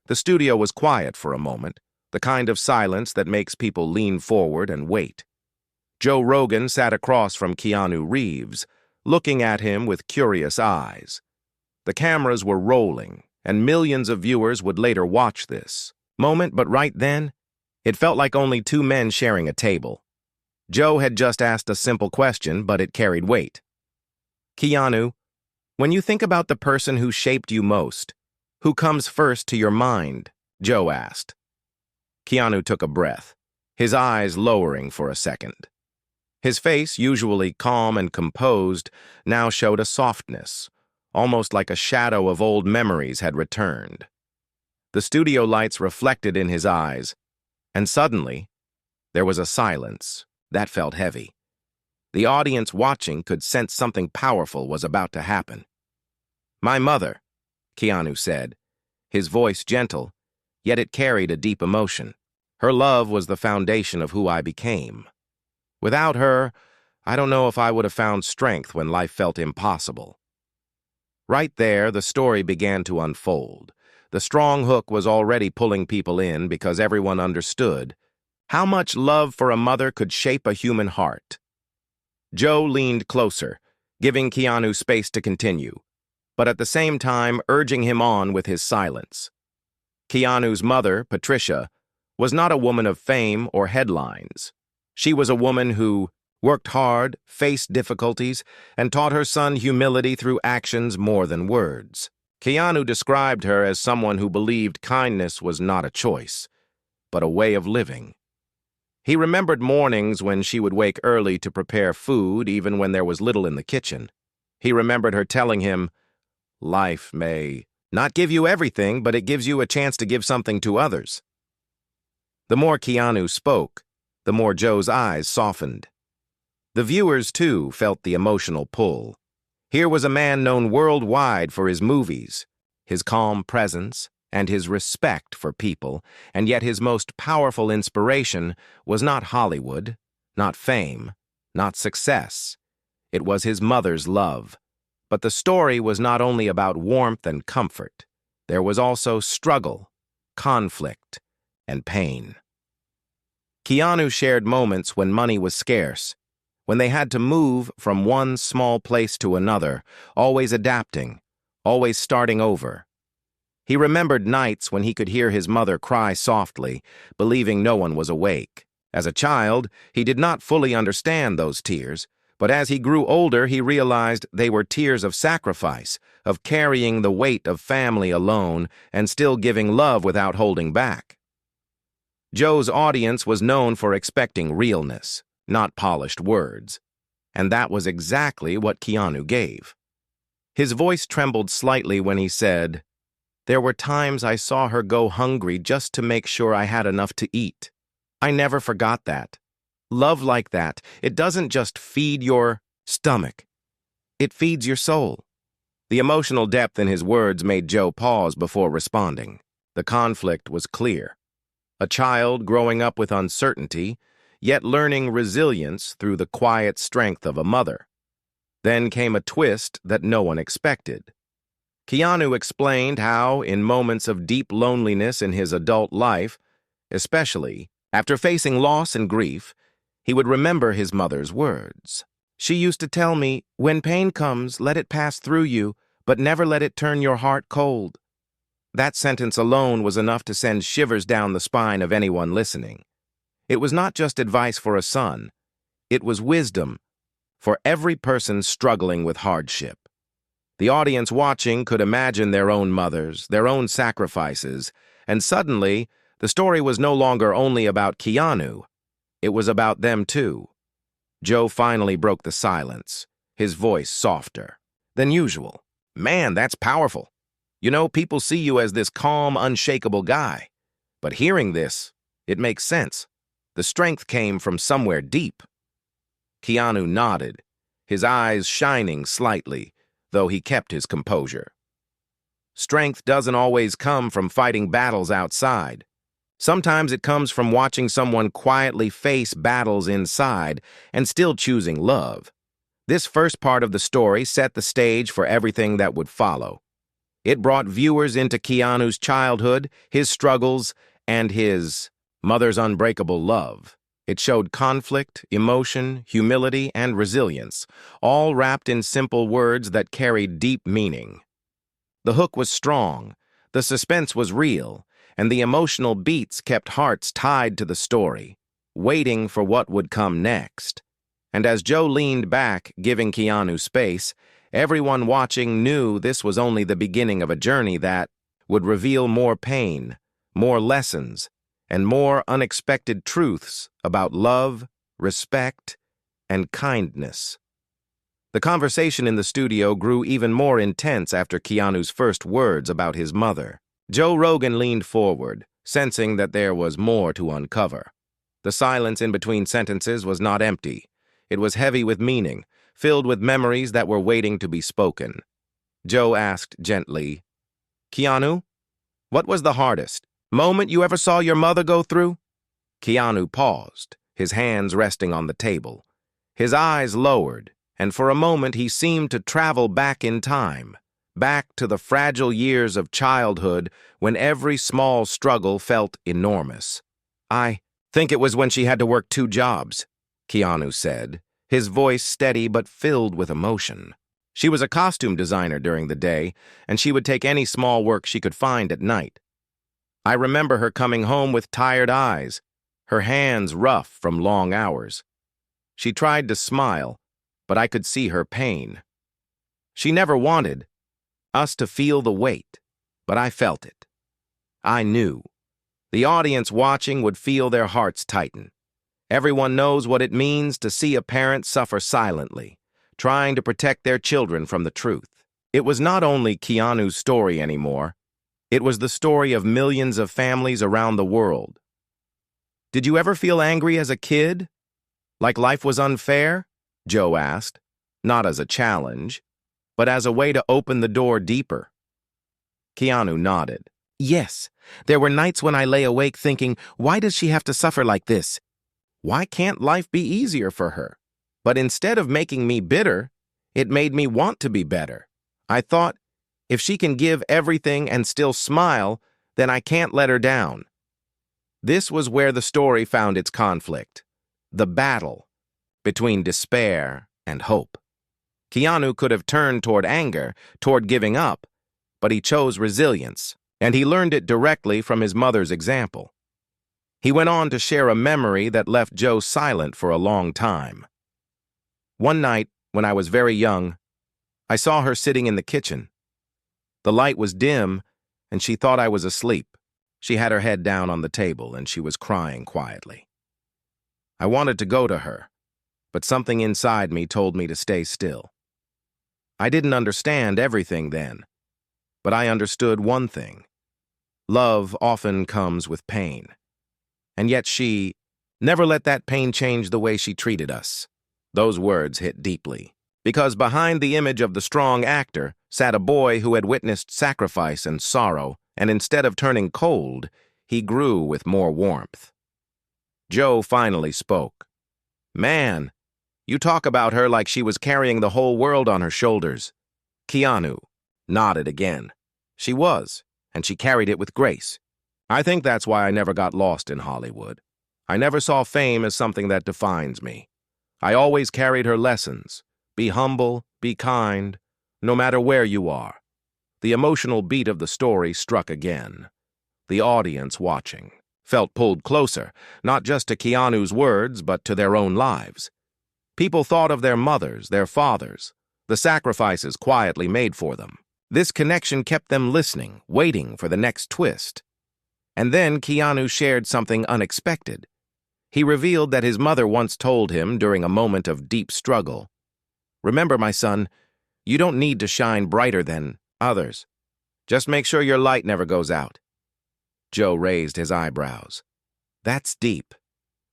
The studio was quiet for a moment, the kind of silence that makes people lean forward and wait. Joe Rogan sat across from Keanu Reeves, looking at him with curious eyes. The cameras were rolling, and millions of viewers would later watch this moment, but right then, it felt like only two men sharing a table. Joe had just asked a simple question, but it carried weight. Keanu, when you think about the person who shaped you most, who comes first to your mind? Joe asked. Keanu took a breath, his eyes lowering for a second. His face, usually calm and composed, now showed a softness, almost like a shadow of old memories had returned. The studio lights reflected in his eyes, and suddenly, there was a silence that felt heavy. The audience watching could sense something powerful was about to happen. "My mother," Keanu said, his voice gentle, yet it carried a deep emotion. "Her love was the foundation of who I became. Without her, I don't know if I would have found strength when life felt impossible." Right there, the story began to unfold. The strong hook was already pulling people in because everyone understood how much love for a mother could shape a human heart. Joe leaned closer, giving Keanu space to continue, but at the same time urging him on with his silence. Keanu's mother, Patricia, was not a woman of fame or headlines. She was a woman who worked hard, faced difficulties, and taught her son humility through actions more than words. Keanu described her as someone who believed kindness was not a choice, but a way of living. He remembered mornings when she would wake early to prepare food, even when there was little in the kitchen. He remembered her telling him, "Life may not give you everything, but it gives you a chance to give something to others." The more Keanu spoke, the more Joe's eyes softened. The viewers, too, felt the emotional pull. Here was a man known worldwide for his movies, his calm presence, and his respect for people, and yet his most powerful inspiration was not Hollywood, not fame, not success. It was his mother's love. But the story was not only about warmth and comfort. There was also struggle, conflict, and pain. Keanu shared moments when money was scarce, when they had to move from one small place to another, always adapting, always starting over. He remembered nights when he could hear his mother cry softly, believing no one was awake. As a child, he did not fully understand those tears, but as he grew older, he realized they were tears of sacrifice, of carrying the weight of family alone and still giving love without holding back. Joe's audience was known for expecting realness, not polished words, and that was exactly what Keanu gave. His voice trembled slightly when he said, "There were times I saw her go hungry just to make sure I had enough to eat. I never forgot that. Love like that, it doesn't just feed your stomach. It feeds your soul." The emotional depth in his words made Joe pause before responding. The conflict was clear. A child growing up with uncertainty, yet learning resilience through the quiet strength of a mother. Then came a twist that no one expected. Keanu explained how, in moments of deep loneliness in his adult life, especially after facing loss and grief, he would remember his mother's words. "She used to tell me, 'When pain comes, let it pass through you, but never let it turn your heart cold.'" That sentence alone was enough to send shivers down the spine of anyone listening. It was not just advice for a son. It was wisdom for every person struggling with hardship. The audience watching could imagine their own mothers, their own sacrifices, and suddenly, the story was no longer only about Keanu. It was about them too. Joe finally broke the silence, his voice softer than usual. "Man, that's powerful. You know, people see you as this calm, unshakable guy. But hearing this, it makes sense. The strength came from somewhere deep." Keanu nodded, his eyes shining slightly, though he kept his composure. Strength doesn't always come from fighting battles outside. Sometimes it comes from watching someone quietly face battles inside and still choosing love. This first part of the story set the stage for everything that would follow. It brought viewers into Keanu's childhood, his struggles, and his mother's unbreakable love. It showed conflict, emotion, humility, and resilience, all wrapped in simple words that carried deep meaning. The hook was strong, the suspense was real, and the emotional beats kept hearts tied to the story, waiting for what would come next. And as Joe leaned back, giving Keanu space, everyone watching knew this was only the beginning of a journey that would reveal more pain, more lessons, and more unexpected truths about love, respect, and kindness. The conversation in the studio grew even more intense after Keanu's first words about his mother. Joe Rogan leaned forward, sensing that there was more to uncover. The silence in between sentences was not empty. It was heavy with meaning, filled with memories that were waiting to be spoken. Joe asked gently, "Keanu, what was the hardest moment you ever saw your mother go through?" Keanu paused, his hands resting on the table. His eyes lowered, and for a moment he seemed to travel back in time, back to the fragile years of childhood when every small struggle felt enormous. "I think it was when she had to work 2 jobs," Keanu said, his voice steady but filled with emotion. She was a costume designer during the day, and she would take any small work she could find at night. "I remember her coming home with tired eyes, her hands rough from long hours. She tried to smile, but I could see her pain. She never wanted us to feel the weight, but I felt it. I knew. The audience watching would feel their hearts tighten. Everyone knows what it means to see a parent suffer silently, trying to protect their children from the truth." It was not only Keanu's story anymore. It was the story of millions of families around the world. "Did you ever feel angry as a kid? Like life was unfair?" Joe asked, not as a challenge, but as a way to open the door deeper. Keanu nodded. "Yes, there were nights when I lay awake thinking, why does she have to suffer like this? Why can't life be easier for her? But instead of making me bitter, it made me want to be better. I thought, if she can give everything and still smile, then I can't let her down." This was where the story found its conflict, the battle between despair and hope. Keanu could have turned toward anger, toward giving up, but he chose resilience, and he learned it directly from his mother's example. He went on to share a memory that left Joe silent for a long time. "One night, when I was very young, I saw her sitting in the kitchen. The light was dim, and she thought I was asleep. She had her head down on the table, and she was crying quietly. I wanted to go to her, but something inside me told me to stay still. I didn't understand everything then, but I understood one thing. Love often comes with pain. And yet she never let that pain change the way she treated us." Those words hit deeply, because behind the image of the strong actor sat a boy who had witnessed sacrifice and sorrow, and instead of turning cold, he grew with more warmth. Joe finally spoke. "Man, you talk about her like she was carrying the whole world on her shoulders." Keanu nodded again. "She was, and she carried it with grace. I think that's why I never got lost in Hollywood. I never saw fame as something that defines me. I always carried her lessons. Be humble, be kind, no matter where you are." The emotional beat of the story struck again. The audience watching felt pulled closer, not just to Keanu's words, but to their own lives. People thought of their mothers, their fathers, the sacrifices quietly made for them. This connection kept them listening, waiting for the next twist. And then Keanu shared something unexpected. He revealed that his mother once told him during a moment of deep struggle, "Remember, my son, you don't need to shine brighter than others. Just make sure your light never goes out." Joe raised his eyebrows. "That's deep.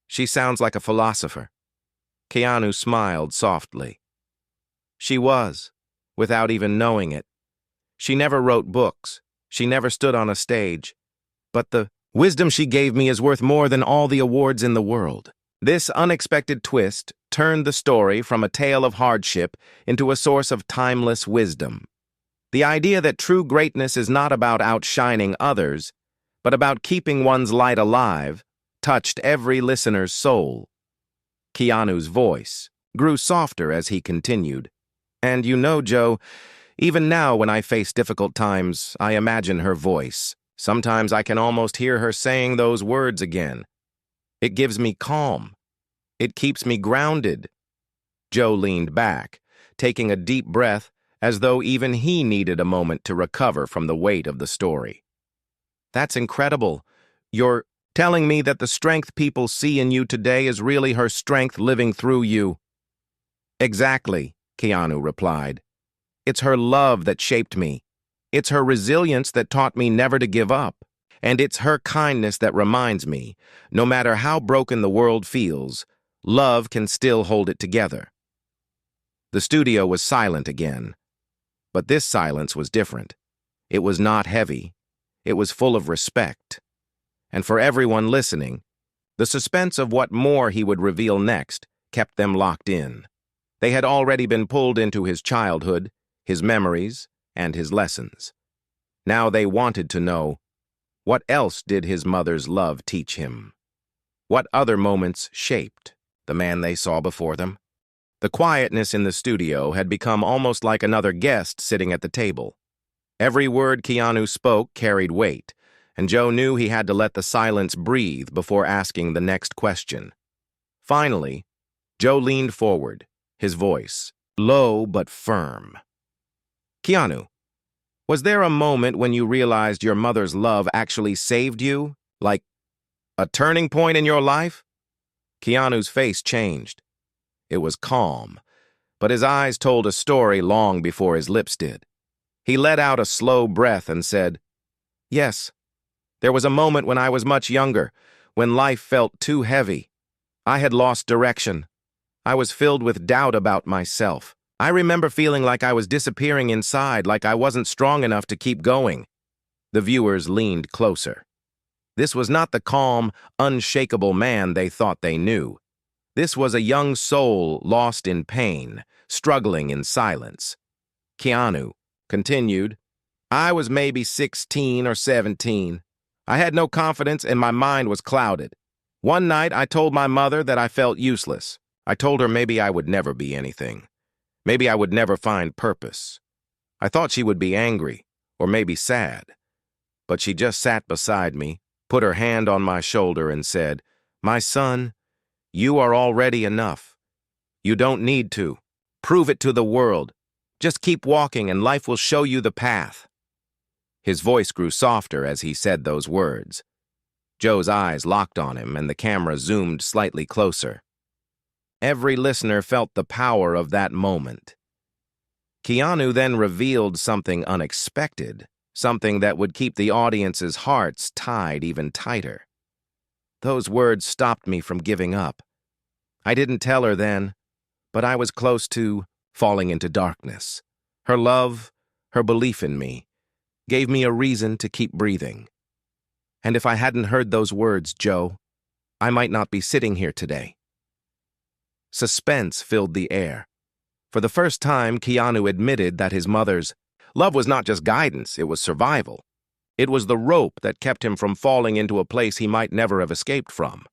She sounds like a philosopher." Keanu smiled softly. "She was, without even knowing it. She never wrote books. She never stood on a stage. But the wisdom she gave me is worth more than all the awards in the world." This unexpected twist turned the story from a tale of hardship into a source of timeless wisdom. The idea that true greatness is not about outshining others, but about keeping one's light alive, touched every listener's soul. Keanu's voice grew softer as he continued. And you know, Joe, even now when I face difficult times, I imagine her voice. Sometimes I can almost hear her saying those words again. It gives me calm. It keeps me grounded. Joe leaned back, taking a deep breath as though even he needed a moment to recover from the weight of the story. That's incredible. You're telling me that the strength people see in you today is really her strength living through you. Exactly, Keanu replied. It's her love that shaped me. It's her resilience that taught me never to give up. And it's her kindness that reminds me, no matter how broken the world feels, love can still hold it together. The studio was silent again. But this silence was different. It was not heavy. It was full of respect. And for everyone listening, the suspense of what more he would reveal next kept them locked in. They had already been pulled into his childhood, his memories, and his lessons. Now they wanted to know, what else did his mother's love teach him? What other moments shaped the man they saw before them? The quietness in the studio had become almost like another guest sitting at the table. Every word Keanu spoke carried weight, and Joe knew he had to let the silence breathe before asking the next question. Finally, Joe leaned forward, his voice low but firm. Keanu, was there a moment when you realized your mother's love actually saved you? Like a turning point in your life? Keanu's face changed. It was calm, but his eyes told a story long before his lips did. He let out a slow breath and said, "Yes, there was a moment when I was much younger, when life felt too heavy. I had lost direction. I was filled with doubt about myself. I remember feeling like I was disappearing inside, like I wasn't strong enough to keep going." The viewers leaned closer. This was not the calm, unshakable man they thought they knew. This was a young soul lost in pain, struggling in silence. Keanu continued, "I was maybe 16 or 17. I had no confidence and my mind was clouded. One night I told my mother that I felt useless. I told her maybe I would never be anything. Maybe I would never find purpose. I thought she would be angry, or maybe sad. But she just sat beside me, put her hand on my shoulder and said, 'My son, you are already enough. You don't need to. Prove it to the world. Just keep walking and life will show you the path.'" His voice grew softer as he said those words. Joe's eyes locked on him and the camera zoomed slightly closer. Every listener felt the power of that moment. Keanu then revealed something unexpected, something that would keep the audience's hearts tied even tighter. Those words stopped me from giving up. I didn't tell her then, but I was close to falling into darkness. Her love, her belief in me, gave me a reason to keep breathing. And if I hadn't heard those words, Joe, I might not be sitting here today. Suspense filled the air. For the first time, Keanu admitted that his mother's love was not just guidance, it was survival. It was the rope that kept him from falling into a place he might never have escaped from.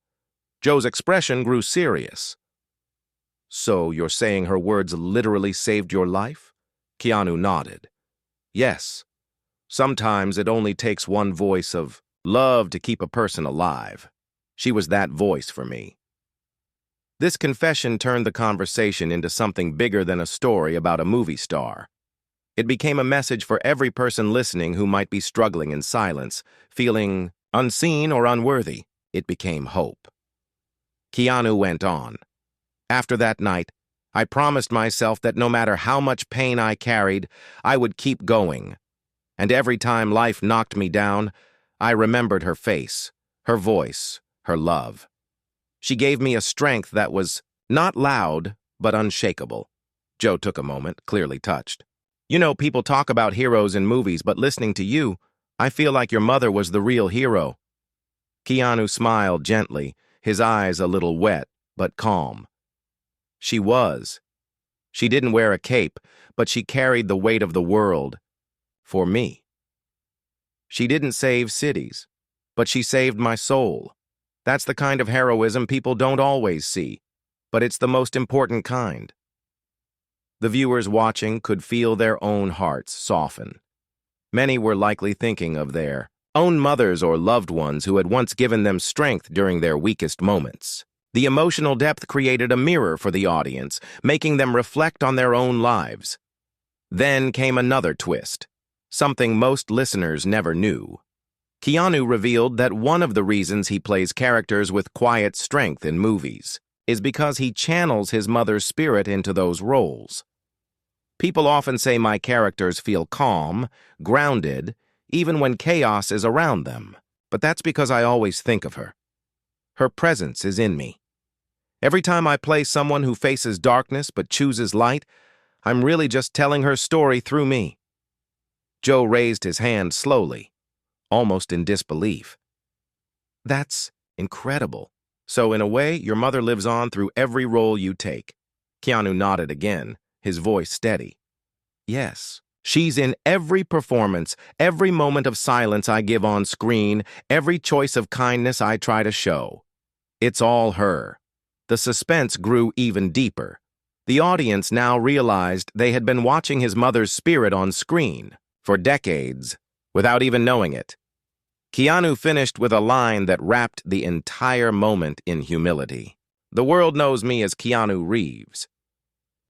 Joe's expression grew serious. "So you're saying her words literally saved your life?" Keanu nodded. "Yes. Sometimes it only takes one voice of love to keep a person alive. She was that voice for me." This confession turned the conversation into something bigger than a story about a movie star. It became a message for every person listening who might be struggling in silence, feeling unseen or unworthy. It became hope. Keanu went on. "After that night, I promised myself that no matter how much pain I carried, I would keep going. And every time life knocked me down, I remembered her face, her voice, her love. She gave me a strength that was not loud, but unshakable." Joe took a moment, clearly touched. "You know, people talk about heroes in movies, but listening to you, I feel like your mother was the real hero." Keanu smiled gently, his eyes a little wet, but calm. "She was. She didn't wear a cape, but she carried the weight of the world. for me. She didn't save cities, but she saved my soul. That's the kind of heroism people don't always see, but it's the most important kind. The viewers watching could feel their own hearts soften. Many were likely thinking of their own mothers or loved ones who had once given them strength during their weakest moments. The emotional depth created a mirror for the audience, making them reflect on their own lives. Then came another twist, something most listeners never knew. Keanu revealed that one of the reasons he plays characters with quiet strength in movies is because he channels his mother's spirit into those roles. People often say my characters feel calm, grounded, even when chaos is around them, but that's because I always think of her. Her presence is in me. Every time I play someone who faces darkness but chooses light, I'm really just telling her story through me. Joe raised his hand slowly, almost in disbelief. That's incredible. So in a way, your mother lives on through every role you take. Keanu nodded again, his voice steady. Yes, she's in every performance, every moment of silence I give on screen, every choice of kindness I try to show. It's all her. The suspense grew even deeper. The audience now realized they had been watching his mother's spirit on screen for decades, without even knowing it. Keanu finished with a line that wrapped the entire moment in humility. The world knows me as Keanu Reeves,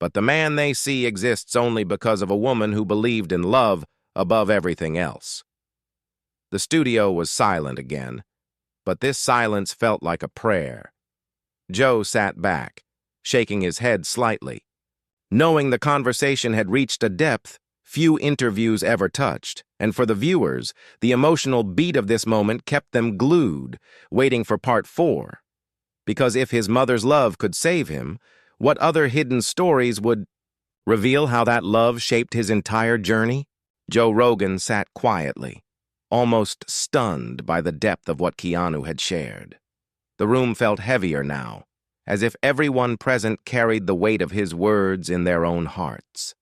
but the man they see exists only because of a woman who believed in love above everything else. The studio was silent again, but this silence felt like a prayer. Joe sat back, shaking his head slightly. Knowing the conversation had reached a depth few interviews ever touched, and for the viewers, the emotional beat of this moment kept them glued, waiting for part 4. Because if his mother's love could save him, what other hidden stories would reveal how that love shaped his entire journey? Joe Rogan sat quietly, almost stunned by the depth of what Keanu had shared. The room felt heavier now, as if everyone present carried the weight of his words in their own hearts.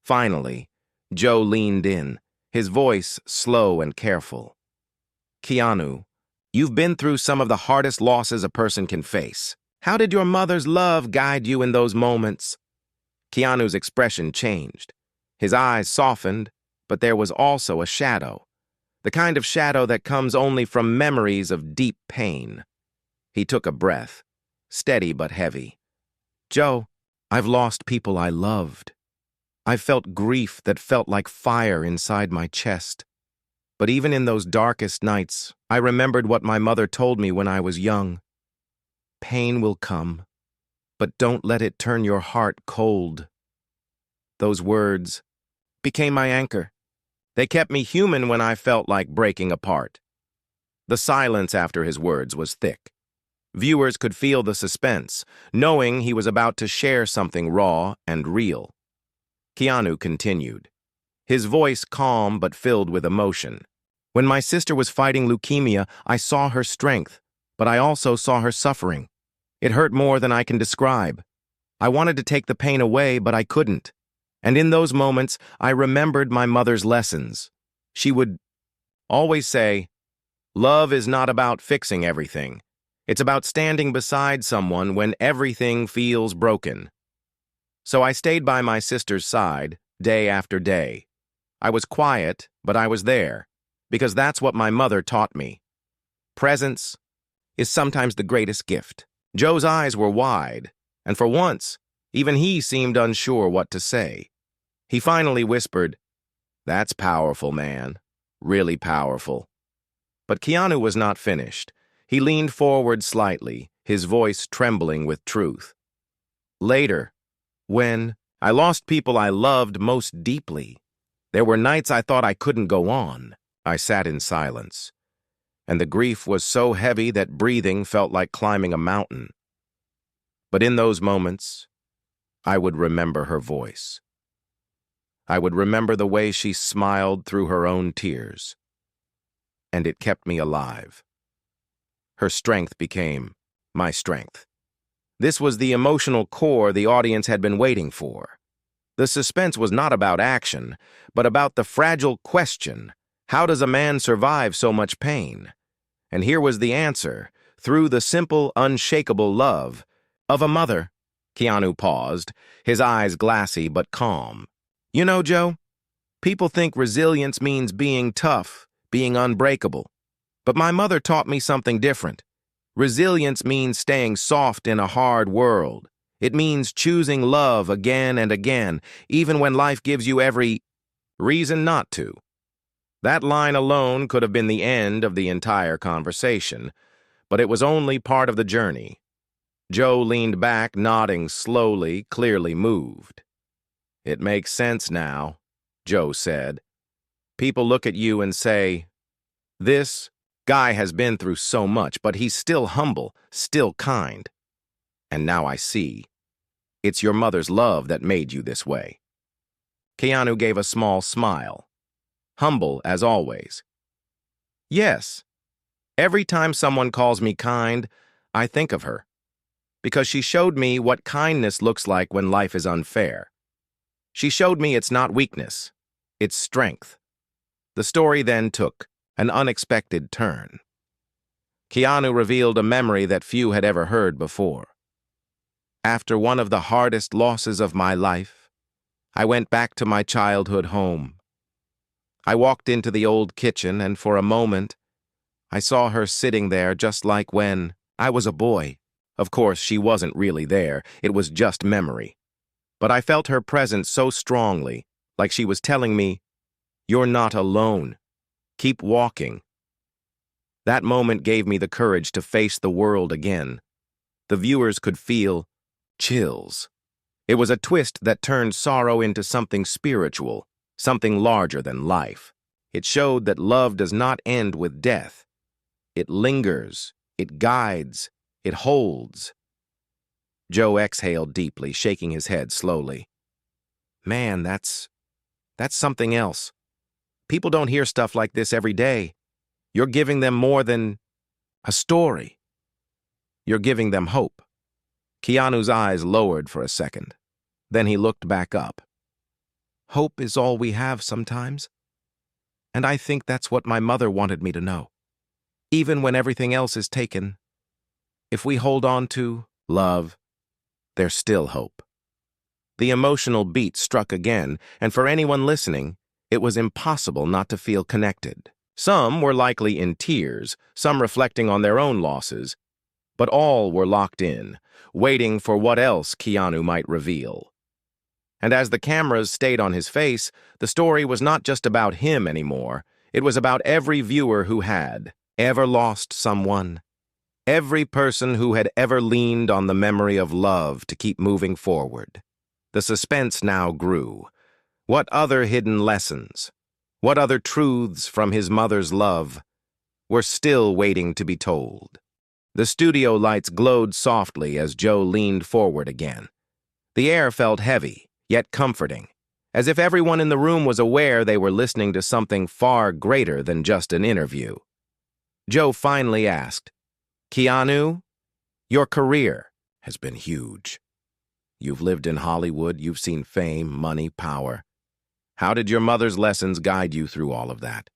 Finally, Joe leaned in, his voice slow and careful. Keanu, you've been through some of the hardest losses a person can face. How did your mother's love guide you in those moments? Keanu's expression changed. His eyes softened, but there was also a shadow, the kind of shadow that comes only from memories of deep pain. He took a breath, steady but heavy. Joe, I've lost people I loved. I felt grief that felt like fire inside my chest. But even in those darkest nights, I remembered what my mother told me when I was young. Pain will come, but don't let it turn your heart cold. Those words became my anchor. They kept me human when I felt like breaking apart. The silence after his words was thick. Viewers could feel the suspense, knowing he was about to share something raw and real. Keanu continued, his voice calm but filled with emotion. When my sister was fighting leukemia, I saw her strength, but I also saw her suffering. It hurt more than I can describe. I wanted to take the pain away, but I couldn't. And in those moments, I remembered my mother's lessons. She would always say, love is not about fixing everything. It's about standing beside someone when everything feels broken. So I stayed by my sister's side, day after day. I was quiet, but I was there, because that's what my mother taught me. Presence is sometimes the greatest gift. Joe's eyes were wide, and for once, even he seemed unsure what to say. He finally whispered, "That's powerful, man. Really powerful." But Keanu was not finished. He leaned forward slightly, his voice trembling with truth. Later, when I lost people I loved most deeply, there were nights I thought I couldn't go on. I sat in silence, and the grief was so heavy that breathing felt like climbing a mountain. But in those moments, I would remember her voice. I would remember the way she smiled through her own tears, and it kept me alive. Her strength became my strength. This was the emotional core the audience had been waiting for. The suspense was not about action, but about the fragile question, how does a man survive so much pain? And here was the answer, through the simple, unshakable love of a mother. Keanu paused, his eyes glassy but calm. You know, Joe, people think resilience means being tough, being unbreakable. But my mother taught me something different. Resilience means staying soft in a hard world. It means choosing love again and again, even when life gives you every reason not to. That line alone could have been the end of the entire conversation, but it was only part of the journey. Joe leaned back, nodding slowly, clearly moved. It makes sense now, Joe said. People look at you and say, this guy has been through so much, but he's still humble, still kind. And now I see. It's your mother's love that made you this way. Keanu gave a small smile. Humble as always. Yes. Every time someone calls me kind, I think of her. Because she showed me what kindness looks like when life is unfair. She showed me it's not weakness, it's strength. The story then took an unexpected turn. Keanu revealed a memory that few had ever heard before. After one of the hardest losses of my life, I went back to my childhood home. I walked into the old kitchen, and for a moment, I saw her sitting there just like when I was a boy. Of course, she wasn't really there. It was just memory. But I felt her presence so strongly, like she was telling me, "You're not alone. Keep walking." That moment gave me the courage to face the world again. The viewers could feel chills. It was a twist that turned sorrow into something spiritual, something larger than life. It showed that love does not end with death. It lingers, it guides, it holds. Joe exhaled deeply, shaking his head slowly. Man, that's something else. People don't hear stuff like this every day. You're giving them more than a story. You're giving them hope. Keanu's eyes lowered for a second. Then he looked back up. Hope is all we have sometimes. And I think that's what my mother wanted me to know. Even when everything else is taken, if we hold on to love, there's still hope. The emotional beat struck again, and for anyone listening, it was impossible not to feel connected. Some were likely in tears, some reflecting on their own losses, but all were locked in, waiting for what else Keanu might reveal. And as the cameras stayed on his face, the story was not just about him anymore. It was about every viewer who had ever lost someone, every person who had ever leaned on the memory of love to keep moving forward. The suspense now grew. What other hidden lessons, what other truths from his mother's love were still waiting to be told? The studio lights glowed softly as Joe leaned forward again. The air felt heavy, yet comforting, as if everyone in the room was aware they were listening to something far greater than just an interview. Joe finally asked, Keanu, your career has been huge. You've lived in Hollywood, you've seen fame, money, power. How did your mother's lessons guide you through all of that?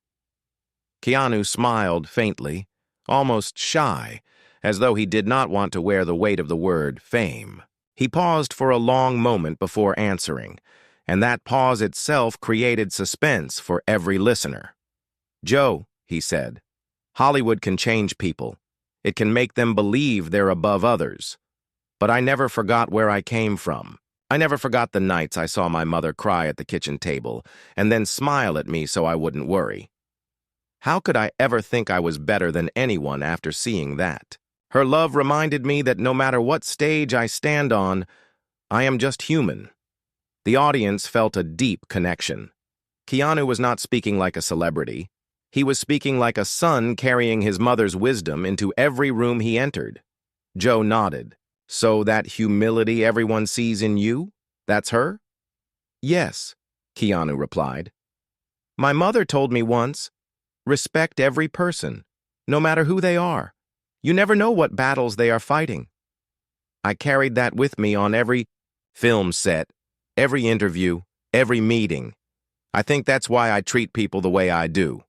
Keanu smiled faintly, almost shy, as though he did not want to wear the weight of the word fame. He paused for a long moment before answering, and that pause itself created suspense for every listener. Joe, he said, Hollywood can change people. It can make them believe they're above others. But I never forgot where I came from. I never forgot the nights I saw my mother cry at the kitchen table and then smile at me so I wouldn't worry. How could I ever think I was better than anyone after seeing that? Her love reminded me that no matter what stage I stand on, I am just human. The audience felt a deep connection. Keanu was not speaking like a celebrity. He was speaking like a son carrying his mother's wisdom into every room he entered. Joe nodded. So that humility everyone sees in you, that's her? Yes, Keanu replied. My mother told me once, respect every person, no matter who they are. You never know what battles they are fighting. I carried that with me on every film set, Every interview, every meeting. I think that's why I treat people the way I do.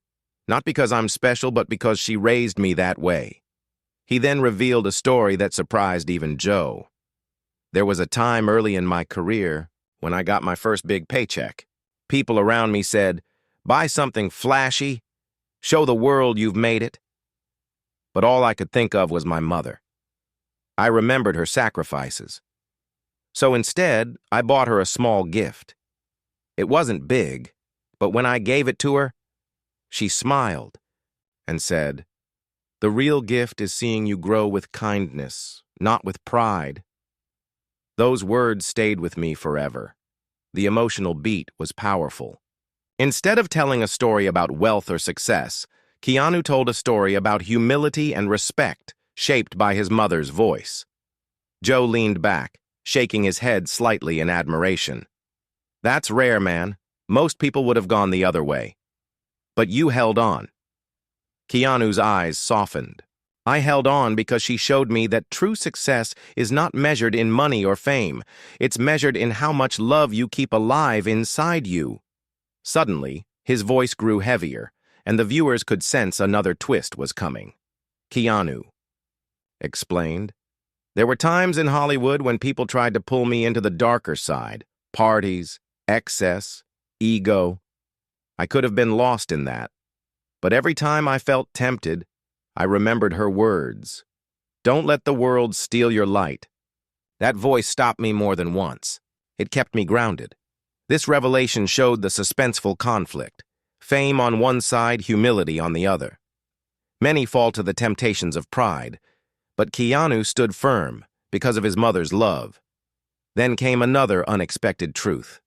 Not because I'm special, but because she raised me that way. He then revealed a story that surprised even Joe. There was a time early in my career when I got my first big paycheck. People around me said, "Buy something flashy, show the world you've made it." But all I could think of was my mother. I remembered her sacrifices. So instead, I bought her a small gift. It wasn't big, but when I gave it to her, she smiled and said, "The real gift is seeing you grow with kindness, not with pride." Those words stayed with me forever. The emotional beat was powerful. Instead of telling a story about wealth or success, Keanu told a story about humility and respect, shaped by his mother's voice. Joe leaned back, shaking his head slightly in admiration. "That's rare, man. Most people would have gone the other way. But you held on." Keanu's eyes softened. "I held on because she showed me that true success is not measured in money or fame. It's measured in how much love you keep alive inside you." Suddenly, his voice grew heavier, and the viewers could sense another twist was coming. Keanu explained, "There were times in Hollywood when people tried to pull me into the darker side, parties, excess, ego. I could have been lost in that. But every time I felt tempted, I remembered her words. Don't let the world steal your light." That voice stopped me more than once. It kept me grounded. This revelation showed the suspenseful conflict. Fame on one side, humility on the other. Many fall to the temptations of pride, but Keanu stood firm because of his mother's love. Then came another unexpected truth.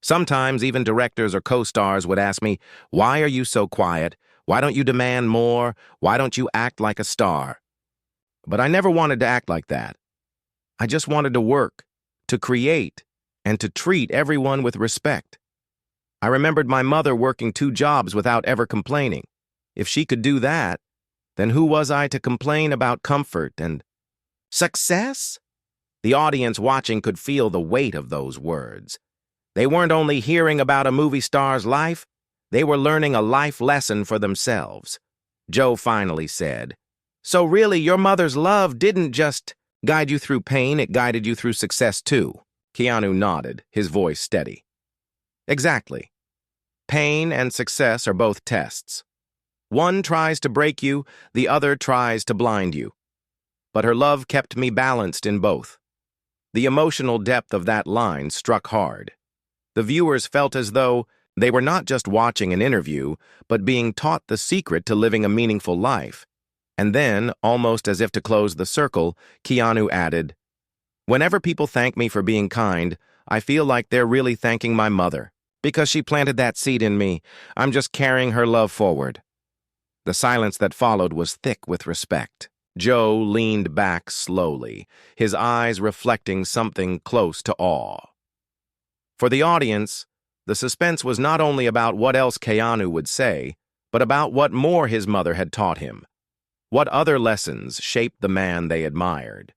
Sometimes even directors or co-stars would ask me, "Why are you so quiet? Why don't you demand more? Why don't you act like a star?" But I never wanted to act like that. I just wanted to work, to create, and to treat everyone with respect. I remembered my mother working 2 jobs without ever complaining. If she could do that, then who was I to complain about comfort and success? The audience watching could feel the weight of those words. They weren't only hearing about a movie star's life, they were learning a life lesson for themselves. Joe finally said, "So really, your mother's love didn't just guide you through pain, it guided you through success too." Keanu nodded, his voice steady. "Exactly. Pain and success are both tests. One tries to break you, the other tries to blind you. But her love kept me balanced in both." The emotional depth of that line struck hard. The viewers felt as though they were not just watching an interview, but being taught the secret to living a meaningful life. And then, almost as if to close the circle, Keanu added, "Whenever people thank me for being kind, I feel like they're really thanking my mother. Because she planted that seed in me, I'm just carrying her love forward." The silence that followed was thick with respect. Joe leaned back slowly, his eyes reflecting something close to awe. For the audience, the suspense was not only about what else Keanu would say, but about what more his mother had taught him. What other lessons shaped the man they admired.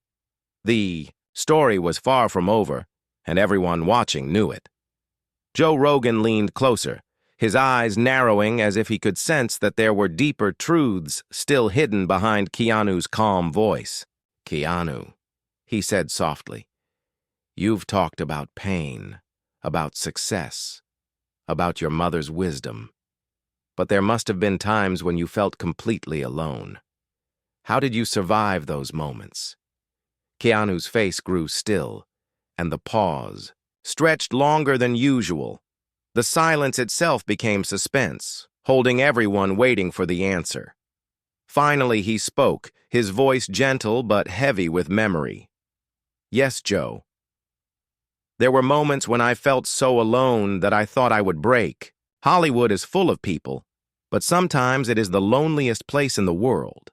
The story was far from over, and everyone watching knew it. Joe Rogan leaned closer, his eyes narrowing as if he could sense that there were deeper truths still hidden behind Keanu's calm voice. "Keanu," he said softly, "you've talked about pain, about success, about your mother's wisdom. But there must have been times when you felt completely alone. How did you survive those moments?" Keanu's face grew still, and the pause stretched longer than usual. The silence itself became suspense, holding everyone waiting for the answer. Finally, he spoke, his voice gentle but heavy with memory. "Yes, Joe. There were moments when I felt so alone that I thought I would break. Hollywood is full of people, but sometimes it is the loneliest place in the world.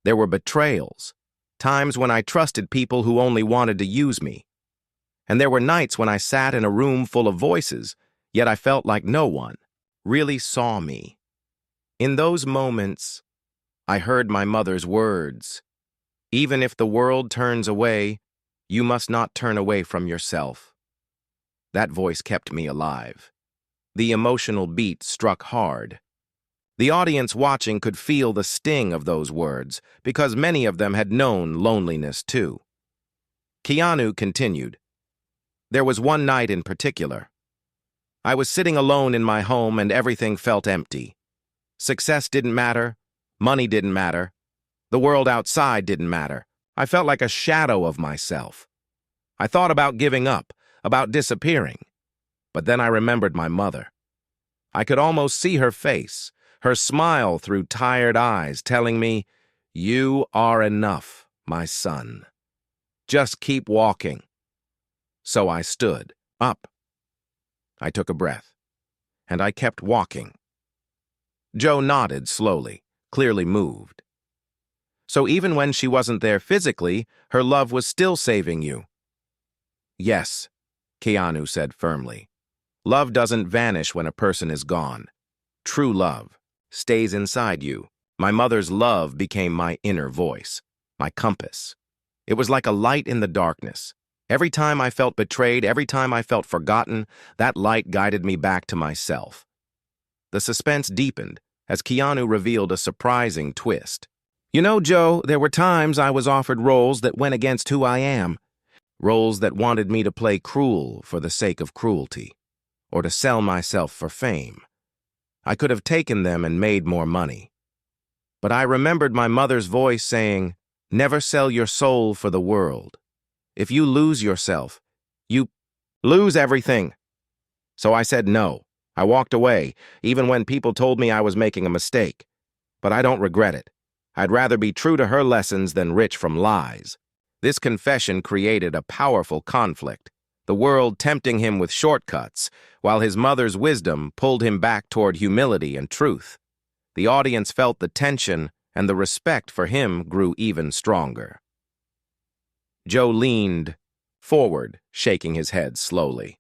There were betrayals, times when I trusted people who only wanted to use me. And there were nights when I sat in a room full of voices, yet I felt like no one really saw me. In those moments, I heard my mother's words. Even if the world turns away, you must not turn away from yourself. That voice kept me alive. The emotional beat struck hard. The audience watching could feel the sting of those words, because many of them had known loneliness too. Keanu continued. There was one night in particular. I was sitting alone in my home and everything felt empty. Success didn't matter. Money didn't matter. The world outside didn't matter. I felt like a shadow of myself. I thought about giving up, about disappearing. But then I remembered my mother. I could almost see her face, her smile through tired eyes, telling me, "You are enough, my son. Just keep walking." So I stood up. I took a breath, and I kept walking. Joe nodded slowly, clearly moved. So even when she wasn't there physically, her love was still saving you. Yes, Keanu said firmly. Love doesn't vanish when a person is gone. True love stays inside you. My mother's love became my inner voice, my compass. It was like a light in the darkness. Every time I felt betrayed, every time I felt forgotten, that light guided me back to myself. The suspense deepened as Keanu revealed a surprising twist. You know, Joe, there were times I was offered roles that went against who I am. Roles that wanted me to play cruel for the sake of cruelty, or to sell myself for fame. I could have taken them and made more money. But I remembered my mother's voice saying, "Never sell your soul for the world. If you lose yourself, you lose everything." So I said no. I walked away, even when people told me I was making a mistake. But I don't regret it. I'd rather be true to her lessons than rich from lies. This confession created a powerful conflict, the world tempting him with shortcuts, while his mother's wisdom pulled him back toward humility and truth. The audience felt the tension, and the respect for him grew even stronger. Joe leaned forward, shaking his head slowly.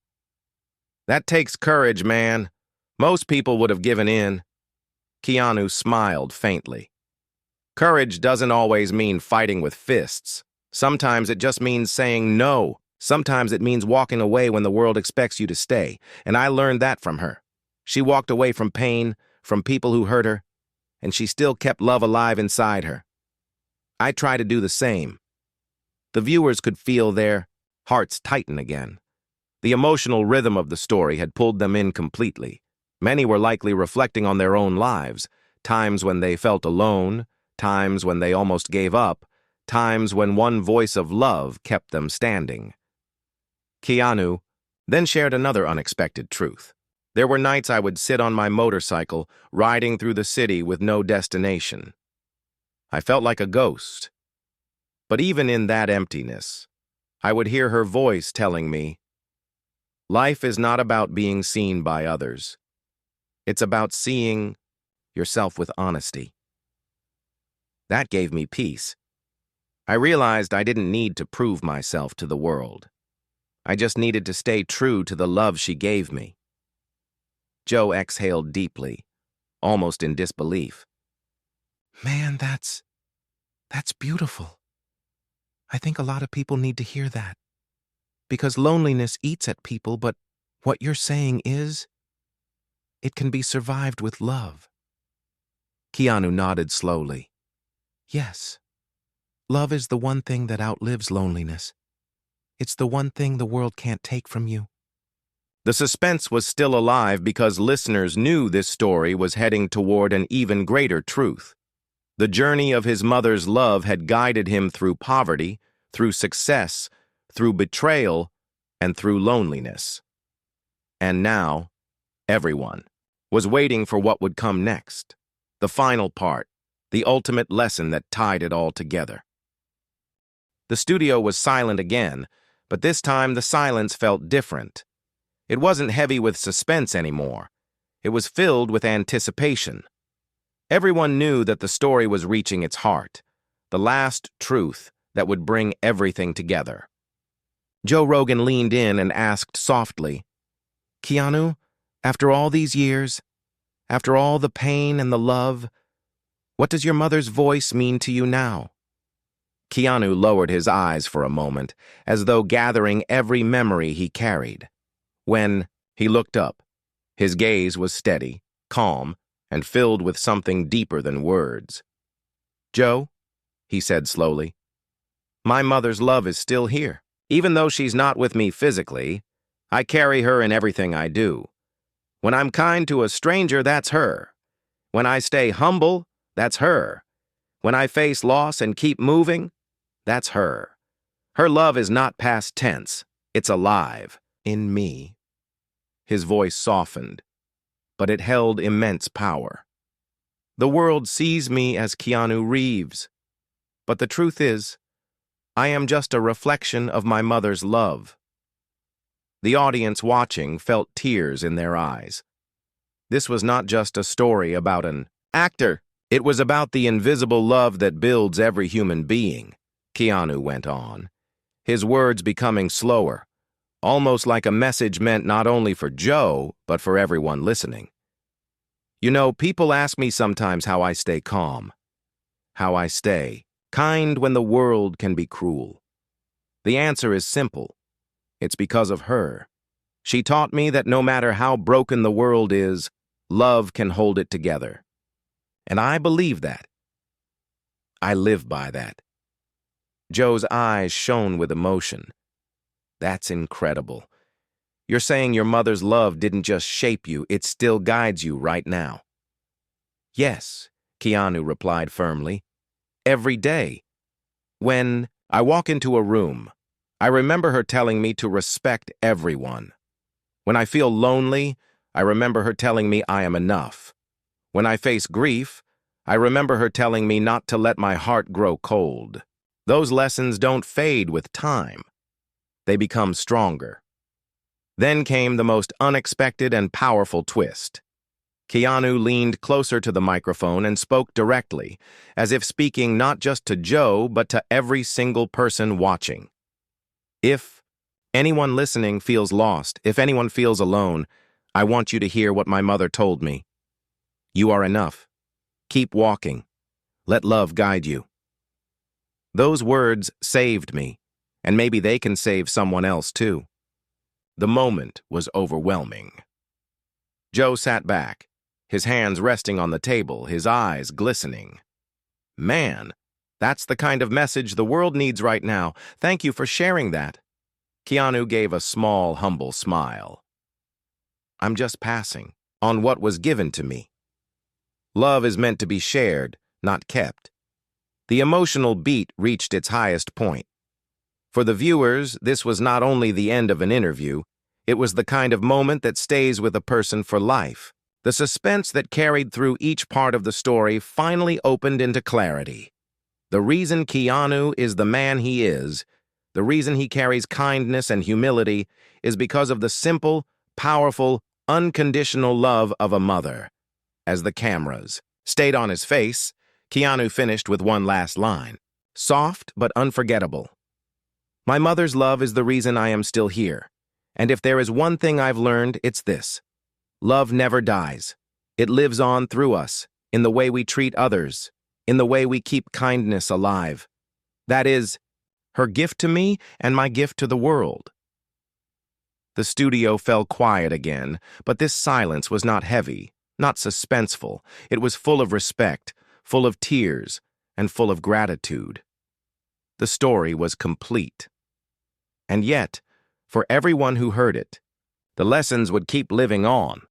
That takes courage, man. Most people would have given in. Keanu smiled faintly. Courage doesn't always mean fighting with fists. Sometimes it just means saying no. Sometimes it means walking away when the world expects you to stay. And I learned that from her. She walked away from pain, from people who hurt her, and she still kept love alive inside her. I try to do the same. The viewers could feel their hearts tighten again. The emotional rhythm of the story had pulled them in completely. Many were likely reflecting on their own lives, times when they felt alone, times when they almost gave up, times when one voice of love kept them standing. Keanu then shared another unexpected truth. There were nights I would sit on my motorcycle, riding through the city with no destination. I felt like a ghost. But even in that emptiness, I would hear her voice telling me, life is not about being seen by others. It's about seeing yourself with honesty. That gave me peace. I realized I didn't need to prove myself to the world. I just needed to stay true to the love she gave me. Joe exhaled deeply, almost in disbelief. Man, that's beautiful. I think a lot of people need to hear that. Because loneliness eats at people, but what you're saying is, it can be survived with love. Keanu nodded slowly. Yes, love is the one thing that outlives loneliness. It's the one thing the world can't take from you. The suspense was still alive because listeners knew this story was heading toward an even greater truth. The journey of his mother's love had guided him through poverty, through success, through betrayal, and through loneliness. And now, everyone was waiting for what would come next, the final part, the ultimate lesson that tied it all together. The studio was silent again, but this time the silence felt different. It wasn't heavy with suspense anymore. It was filled with anticipation. Everyone knew that the story was reaching its heart, the last truth that would bring everything together. Joe Rogan leaned in and asked softly, Keanu, after all these years, after all the pain and the love, what does your mother's voice mean to you now? Keanu lowered his eyes for a moment, as though gathering every memory he carried. When he looked up, his gaze was steady, calm, and filled with something deeper than words. "Joe," he said slowly, "my mother's love is still here. Even though she's not with me physically, I carry her in everything I do. When I'm kind to a stranger, that's her. When I stay humble, that's her. When I face loss and keep moving, that's her. Her love is not past tense. It's alive. In me." His voice softened, but it held immense power. "The world sees me as Keanu Reeves, but the truth is, I am just a reflection of my mother's love." The audience watching felt tears in their eyes. This was not just a story about an actor. It was about the invisible love that builds every human being, Keanu went on, his words becoming slower, almost like a message meant not only for Joe, but for everyone listening. "You know, people ask me sometimes how I stay calm, how I stay kind when the world can be cruel. The answer is simple. It's because of her. She taught me that no matter how broken the world is, love can hold it together. And I believe that. I live by that." Joe's eyes shone with emotion. "That's incredible. You're saying your mother's love didn't just shape you, it still guides you right now." "Yes," Keanu replied firmly. "Every day. When I walk into a room, I remember her telling me to respect everyone. When I feel lonely, I remember her telling me I am enough. When I face grief, I remember her telling me not to let my heart grow cold. Those lessons don't fade with time. They become stronger." Then came the most unexpected and powerful twist. Keanu leaned closer to the microphone and spoke directly, as if speaking not just to Joe, but to every single person watching. "If anyone listening feels lost, if anyone feels alone, I want you to hear what my mother told me. You are enough. Keep walking. Let love guide you." Those words saved me, and maybe they can save someone else too. The moment was overwhelming. Joe sat back, his hands resting on the table, his eyes glistening. "Man, that's the kind of message the world needs right now. Thank you for sharing that." Keanu gave a small, humble smile. "I'm just passing on what was given to me. Love is meant to be shared, not kept." The emotional beat reached its highest point. For the viewers, this was not only the end of an interview, it was the kind of moment that stays with a person for life. The suspense that carried through each part of the story finally opened into clarity. The reason Keanu is the man he is, the reason he carries kindness and humility, is because of the simple, powerful, unconditional love of a mother. As the cameras stayed on his face, Keanu finished with one last line, soft but unforgettable. "My mother's love is the reason I am still here. And if there is one thing I've learned, it's this. Love never dies. It lives on through us, in the way we treat others, in the way we keep kindness alive. That is, her gift to me and my gift to the world." The studio fell quiet again, but this silence was not heavy, not suspenseful. It was full of respect, full of tears, and full of gratitude. The story was complete. And yet, for everyone who heard it, the lessons would keep living on.